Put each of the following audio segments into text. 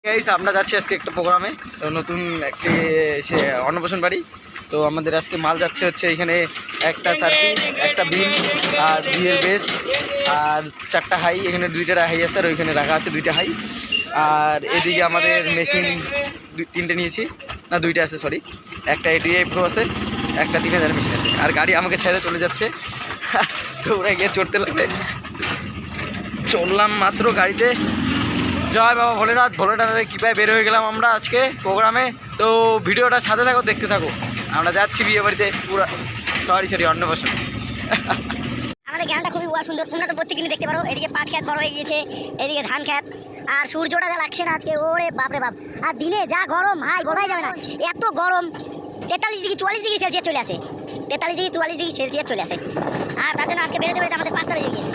Guys আমরা যাচ্ছি আজকে একটা প্রোগ্রামে, তো নতুন একটি সে অন্নপ্রাশন বাড়ি। তো আমাদের আজকে মাল যাচ্ছে হচ্ছে এখানে একটা সার্কি, একটা বিল আর বিয়ের বেস আর 4টা হাই। এখানে 2টা হাই আছে আর ওইখানে রাখা আছে 2টা হাই। আর এদিকে আমাদের মেশিন 3টে নিয়েছি, না 2টা আছে সরি, একটা ATI Pro আছে, একটা 3000 মেশিন আছে। আর গাড়ি আমাকে ছেড়ে চলে যাচ্ছে, তো ওরা গিয়ে চড়তে লাগবে। চললাম মাত্র গাড়িতে। জয় বাবা ভোলেনাথ, ভোলেনাথের কৃপায় বের হয়ে গেলাম আমরা আজকে প্রোগ্রামে। তো ভিডিওটা সাথে থাকো, দেখতে থাকো। আমরা যাচ্ছি বিয়ে বাড়িতে, পুরো সরি অন্নপ্রাশন। আমাদের গ্রামটা খুবই সুন্দর, তোমরা তো প্রত্যেকদিনই দেখতে পারো। এদিকে পাট খেত বড় হয়ে গিয়েছে, এদিকে ধান খেত, আর সূর্যটা যা লাগছে না আজকে, ওরে বাপরে বাপ। আর দিনে যা গরম ভাই বলাই যাবে না, এত গরম। 43 ডিগ্রি 44 ডিগ্রি সেলসিয়াস চলে আসে, 43 ডিগ্রি 44 ডিগ্রি সেলসিয়াস চলে আসে। আর তার জন্য আজকে বেরোতে বেরোতে আমাদের 5টা বেজে গিয়েছে।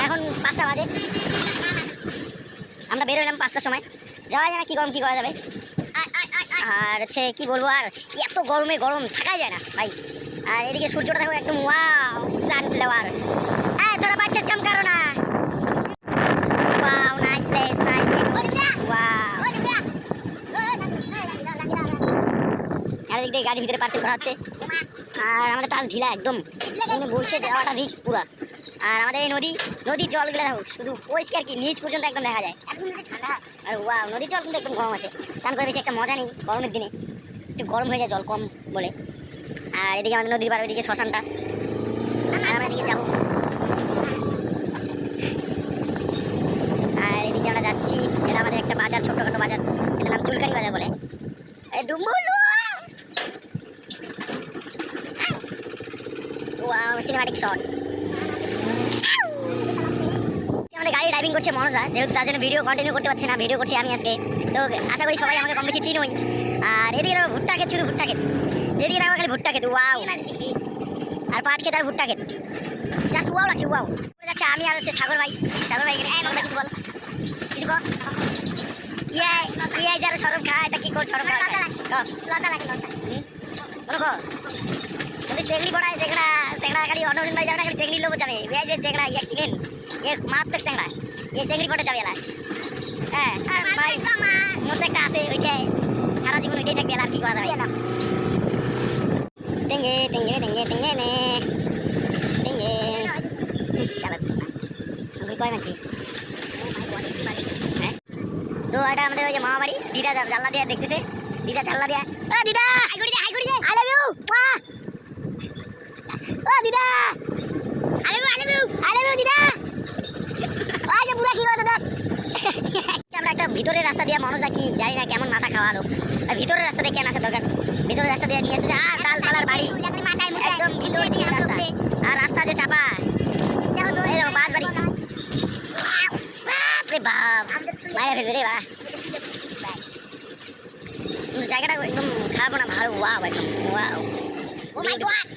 এখন 5টা বাজে, আমরা বের হলাম 5টার সময়। যাওয়া যায় না, কি গরম কি করা যাবে। আর হচ্ছে কি বলবো, আর এত গরমে গরম থাকাই যায় না ভাই। আর এদিকে সূর্যটা দেখো একদম ওয়াও, সানফ্লাওয়ার। এই তোরা বাড়িতে কাম করো না। Wow, nice place, nice wow. আর এদিকে গাড়ির ভিতরে পার্সেল করা হচ্ছে। আর আমাদের টাচ ঢিলা একদম, বসে যাওয়াটা রিস্ক পুরা। আর আমাদের এই নদীর জলগুলো দেখো শুধু পরিষ্কার, কি নিচ পর্যন্ত একদম দেখা যায়। ঠান্ডা। আর ওয়াও, নদীর জল কিন্তু একদম গরম আছে। চান করে বেশি একটা মজা নেই গরমের দিনে, একটু গরম হয়ে যায় জল কম বলে। আর এদিকে আমাদের নদীর পার, ওইদিকে শ্মশানটা। আর আমরা এদিকে যাবো। আর এদিকে আমরা যাচ্ছি, এটা আমাদের একটা বাজার, ছোট্টখাটো বাজার, এটার নাম চুলকানি বাজার বলে। Cinematic shot. আমাদের গাড়ি ড্রাইভিং করছে মনোজা, যেহেতু তার জন্য ভিডিও কন্টিনিউ করতে পারছে না, ভিডিও করছি আমি আজকে। তো আশা করি সবাই আমাকে কম বেশি চিনোই। আর এদিকে দেখো ভুট্টা ক্ষেত, শুধু ভুট্টা ক্ষেত, যেদিকে দেখো খালি ভুট্টা ক্ষেত। ওয়াও। আর পাট ক্ষেত আর ভুট্টা ক্ষেত, জাস্ট ওয়াও লাগছে, ওয়াও। যাচ্ছে আমি আর হচ্ছে সাগর ভাই কিছু বল, কিছু কর। ইয়ে যারা সরব খায় তা কি কর, সরব খায় লতা লাগে, লতা যদি চেংড়ি পড়ায়, চেংড়া খালি অন্নপ্রাশন ভাই যাবে না, খালি চেংড়ি লোক যাবে। এই যে চেংড়া অ্যাক্সিডেন্ট, মারাত্মক চেংড়া, এই চেংড়ি পড়ে যাবে এলাকায়। হ্যাঁ ভাই, মধ্যে একটা আছে, ওইটাই সারা জীবন ওইটাই থাকবে, আর কি করা যাবে। টেঙ্গে টেঙ্গে টেঙ্গে টেঙ্গে নে টেঙ্গে সালাদ কয় মাছি। হ্যাঁ, তো এটা আমাদের ওই যে মামা বাড়ি। দিদা জানলা দিয়ে দেখতেছে, দিদা জানলা দিয়া, দিদা হাই করে দে, আই লাভ ইউ। ও দিদা, আই লাভ ইউ দিদা। ওই যে বুড়া কি করে দেখ। আমরা একটা ভিতরের রাস্তা দিয়ে, মানুষ কি জানি না কেমন মাথা খাওয়া লোক, ভিতরের রাস্তা দিয়ে কেন আসা দরকার, ভিতরের রাস্তা দিয়ে নিয়ে আসতে। আর ডালপালার বাড়ি একদম ভিতর দিয়ে রাস্তা, আর রাস্তা যে চাপা, এই দেখো বাস বাড়ি। বাপরে বাপ, বাইরে ফেলবে রে বাড়া। জায়গাটা একদম খারাপ না, ভালো। ওয়াও, একদম ওয়াও। ও মাই গড,